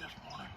this morning.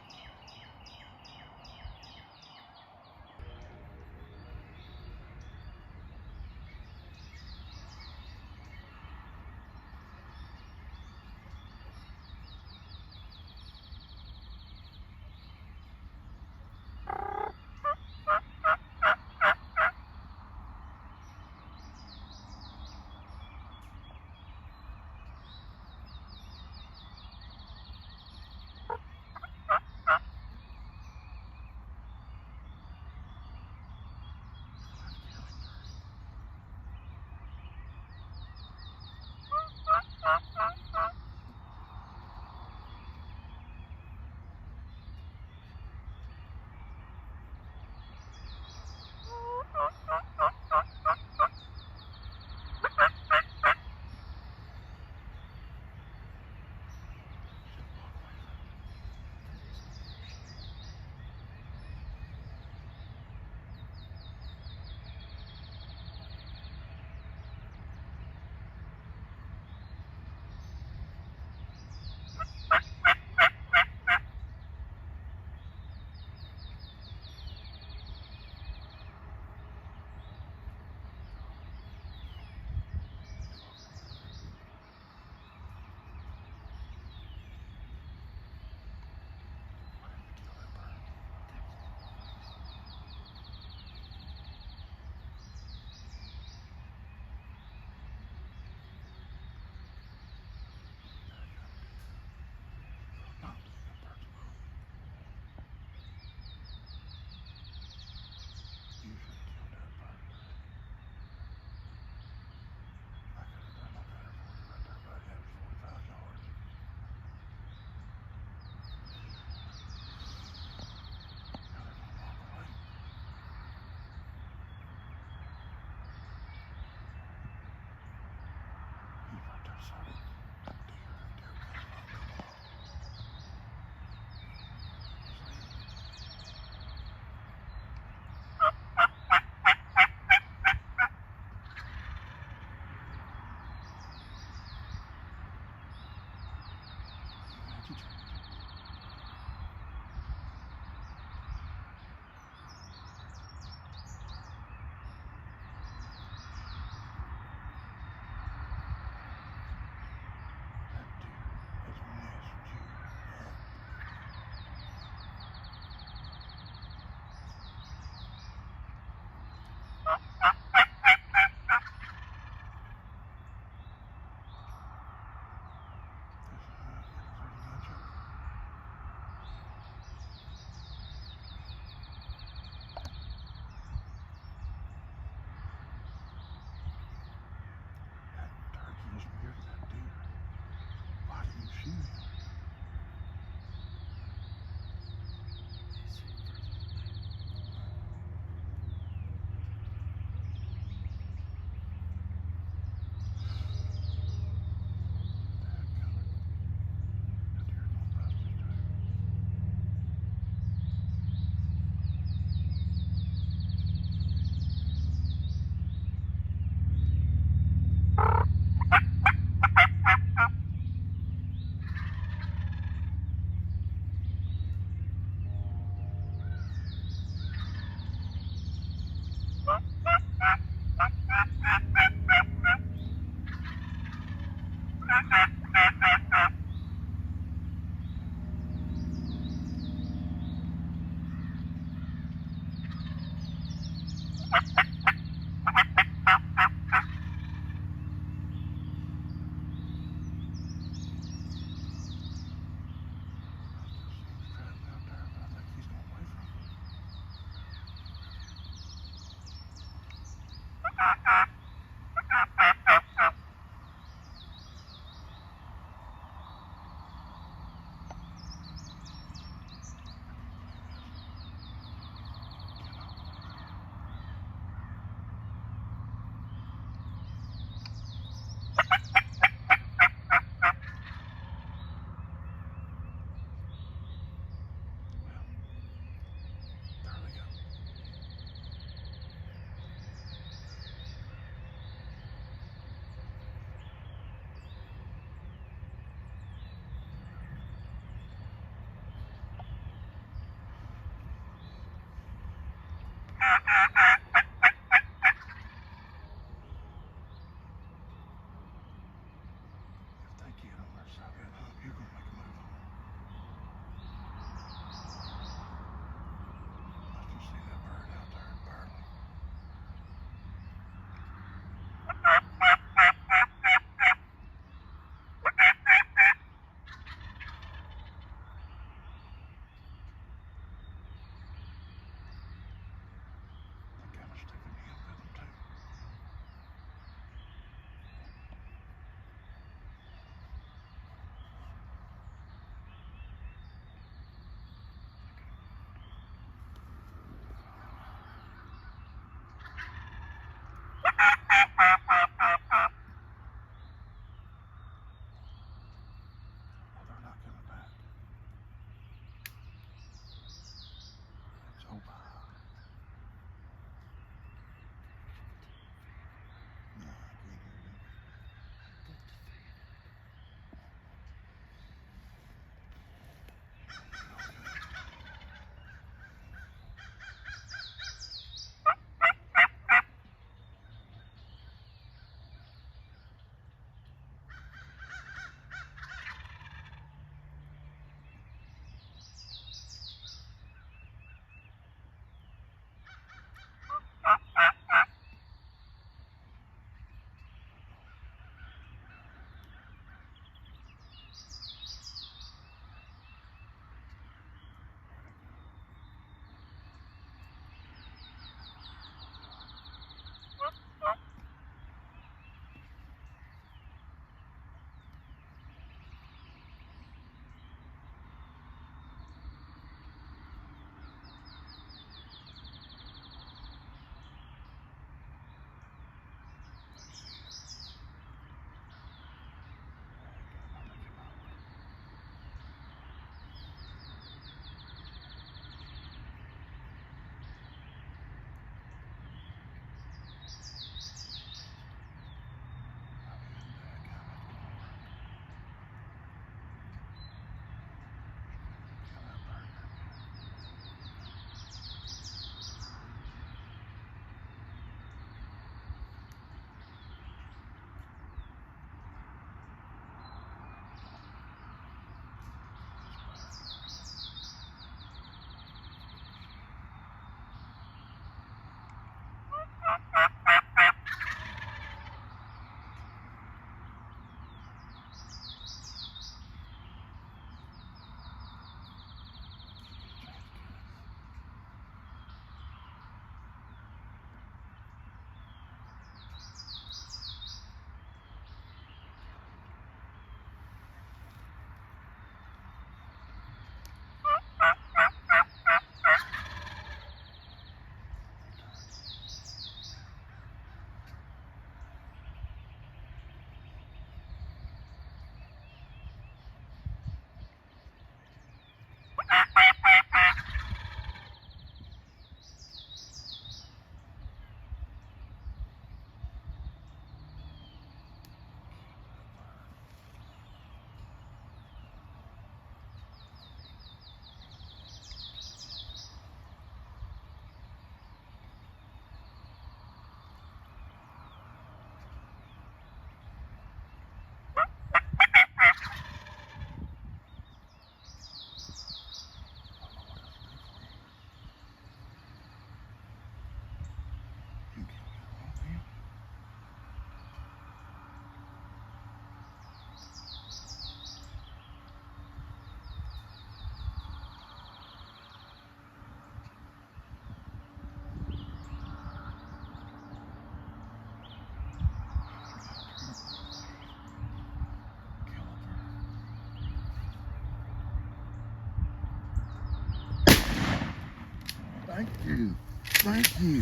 Thank you. Thank you.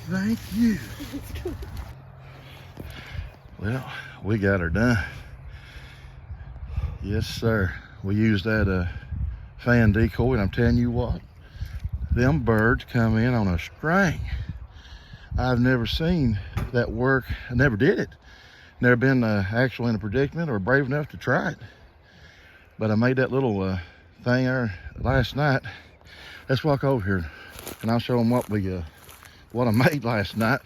Thank you. Well, we got her done. Yes, sir. We used that fan decoy, and I'm telling you what, them birds come in on a string. I've never seen that work. I never did it. Never been actually in a predicament or brave enough to try it. But I made that little thing there last night. Let's walk over here and I'll show them what we what I made last night.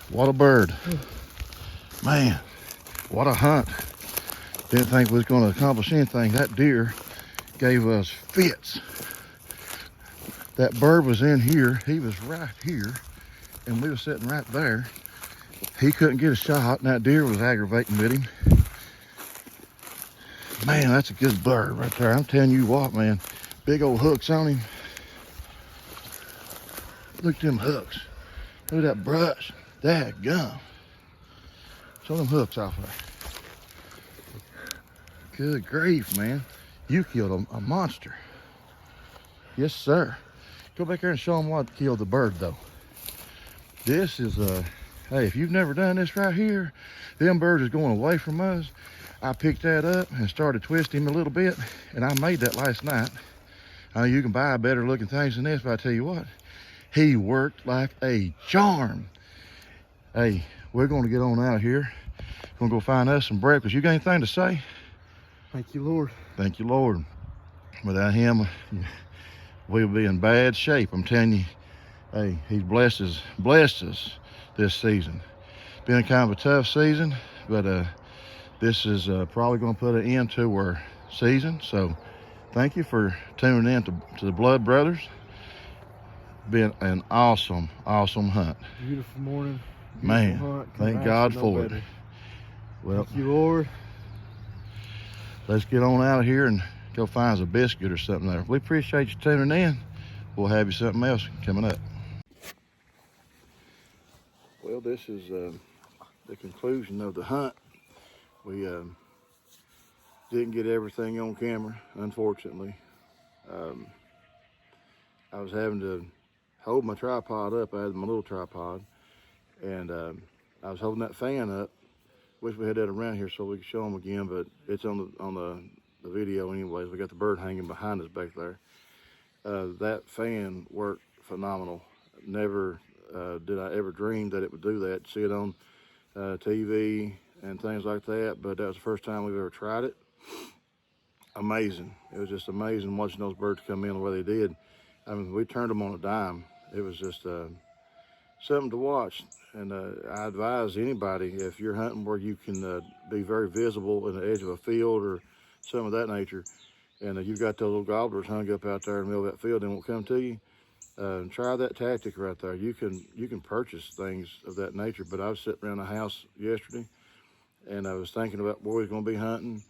What a bird. Man, what a hunt. Didn't think we was going to accomplish anything. That deer gave us fits. That bird was in here. He was right here, and we were sitting right there. He couldn't get a shot, and that deer was aggravating with him. Man, that's a good bird right there. I'm telling you what, man. Big old hooks on him. Look at them hooks. Look at that brush. Dadgum. Show them hooks off there. Good grief, man. You killed a monster. Yes, sir. Go back there and show them what killed the bird, though. This is hey, if you've never done this right here, them birds is going away from us. I picked that up and started twisting him a little bit, and I made that last night. You can buy better looking things than this, but I tell you what, he worked like a charm. Hey, we're going to get on out of here. We're going to go find us some breakfast. You got anything to say? Thank you, Lord. Thank you, Lord. Without him, we'll be in bad shape. I'm telling you, hey, he's blessed us this season. Been kind of a tough season, but this is probably going to put an end to our season. So thank you for tuning in to the Blood Brothers. Been an awesome hunt. Beautiful morning. Beautiful Man, hunt. thank God for it. Well, thank you, Lord. Let's get on out of here and go find us a biscuit or something there. We appreciate you tuning in. We'll have you something else coming up. Well, this is the conclusion of the hunt. We didn't get everything on camera, unfortunately. I was having to hold my tripod up. I had my little tripod, and I was holding that fan up. Wish we had that around here so we could show them again, but it's on the video anyways. We got the bird hanging behind us back there. That fan worked phenomenal. Never did I ever dream that it would do that. See it on TV and things like that, but that was the first time we've ever tried it. Amazing. It was just amazing watching those birds come in the way they did. I mean, we turned them on a dime. It was just something to watch. And I advise anybody, if you're hunting where you can be very visible in the edge of a field or some of that nature, and you've got those little gobblers hung up out there in the middle of that field and won't come to you, try that tactic right there. You can purchase things of that nature. But I was sitting around the house yesterday, and I was thinking about where we was going to be hunting,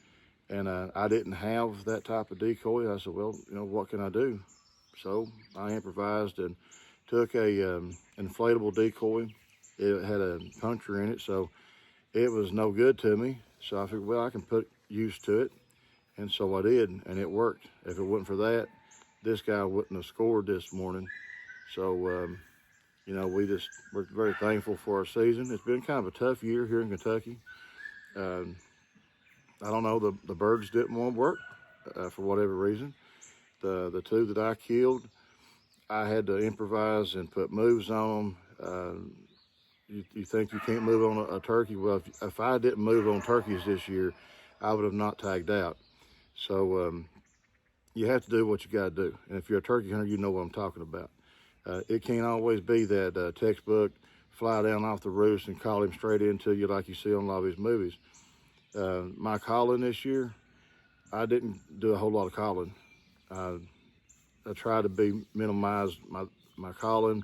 and I didn't have that type of decoy. I said, well, what can I do? So I improvised and took a inflatable decoy. It had a puncture in it, so it was no good to me. So I figured, well, I can put use to it. And so I did, and it worked. If it wasn't for that, this guy wouldn't have scored this morning. So, we're very thankful for our season. It's been kind of a tough year here in Kentucky. I don't know, the birds didn't want to work for whatever reason. The two that I killed, I had to improvise and put moves on them. You think you can't move on a turkey? Well, if I didn't move on turkeys this year, I would have not tagged out. So you have to do what you got to do. And if you're a turkey hunter, you know what I'm talking about. It can't always be that textbook fly down off the roost and call him straight into you like you see on a lot of these movies. My calling this year, I didn't do a whole lot of calling. I tried to minimize my calling.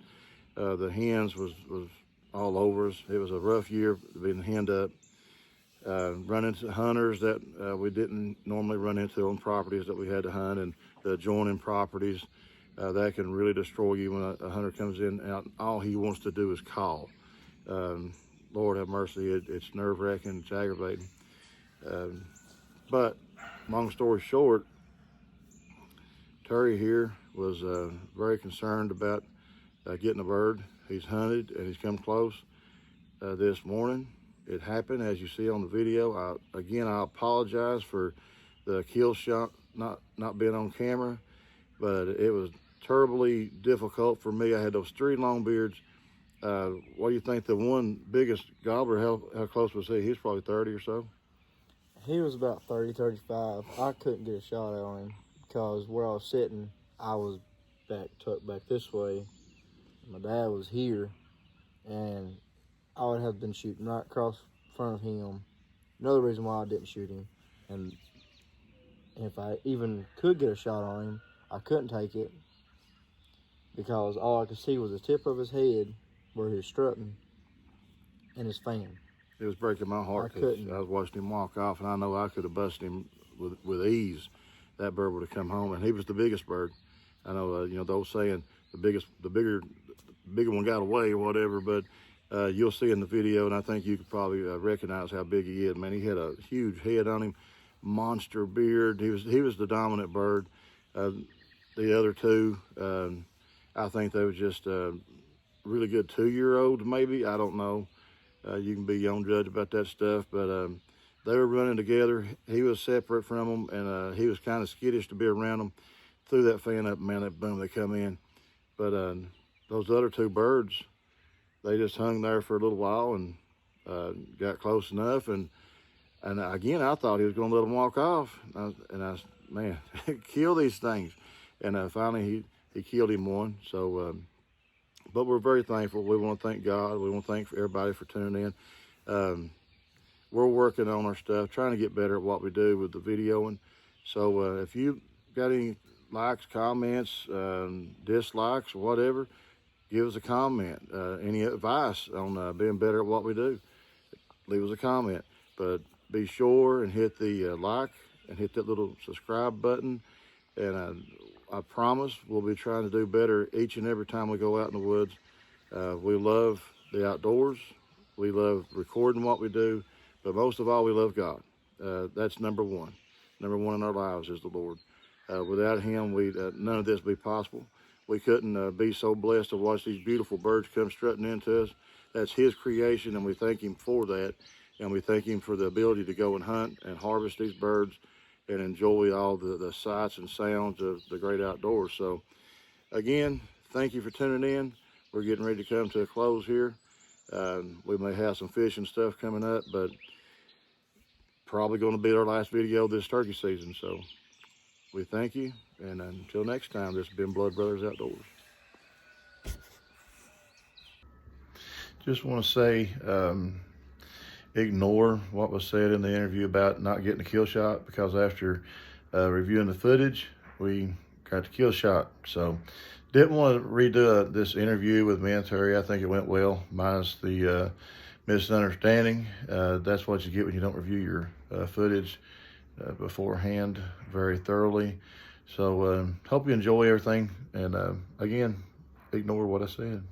The hens was all over us. It was a rough year being henned up. Run into hunters that we didn't normally run into on properties that we had to hunt, and the adjoining properties that can really destroy you when a hunter comes in and all he wants to do is call. Lord have mercy, it's nerve-wracking, it's aggravating. But long story short, Terry here was very concerned about getting a bird. He's hunted and he's come close this morning. It happened, as you see on the video. I apologize for the kill shot not being on camera, but it was terribly difficult for me. I had those three long beards. What do you think the one biggest gobbler, how close was he? He was probably 30 or so. He was about 30, 35. I couldn't get a shot on him because where I was sitting, I was tucked back this way. My dad was here, and I would have been shooting right across front of him. Another reason why I didn't shoot him, and if I even could get a shot on him, I couldn't take it because all I could see was the tip of his head where he was strutting and his fan. It was breaking my heart. I couldn't. I was watching him walk off, and I know I could have busted him with ease. That bird would have come home, and he was the biggest bird. I know, you know, the old saying, the bigger one got away or whatever, but you'll see in the video, and I think you could probably recognize how big he is. Man, he had a huge head on him, monster beard. He was the dominant bird. The other two, I think they were just really good 2-year-olds, maybe. I don't know. You can be your own judge about that stuff, but they were running together. He was separate from them, and he was kind of skittish to be around them. Threw that fan up, man, that boom, they come in. But those other two birds, they just hung there for a little while and got close enough. And again, I thought he was going to let them walk off. And man, kill these things. And finally, he killed him one. So, but we're very thankful. We want to thank God. We want to thank everybody for tuning in. We're working on our stuff, trying to get better at what we do with the videoing. So if you got any likes, comments, dislikes, whatever, give us a comment. Any advice on being better at what we do, leave us a comment. But be sure and hit the like and hit that little subscribe button. And I promise we'll be trying to do better each and every time we go out in the woods. We love the outdoors. We love recording what we do. But most of all, we love God. That's number one. Number one in our lives is the Lord. Without him, none of this would be possible. We couldn't be so blessed to watch these beautiful birds come strutting into us. That's his creation, and we thank him for that. And we thank him for the ability to go and hunt and harvest these birds and enjoy all the sights and sounds of the great outdoors. So, again, thank you for tuning in. We're getting ready to come to a close here. We may have some fishing stuff coming up, but probably going to be our last video this turkey season. So we thank you, and until next time, this has been Blood Brothers Outdoors. Just want to say, ignore what was said in the interview about not getting a kill shot, because after reviewing the footage, we got the kill shot. So didn't want to redo this interview with me and Terry. I think it went well, minus the misunderstanding. That's what you get when you don't review your footage beforehand very thoroughly. So hope you enjoy everything, and again, ignore what I said.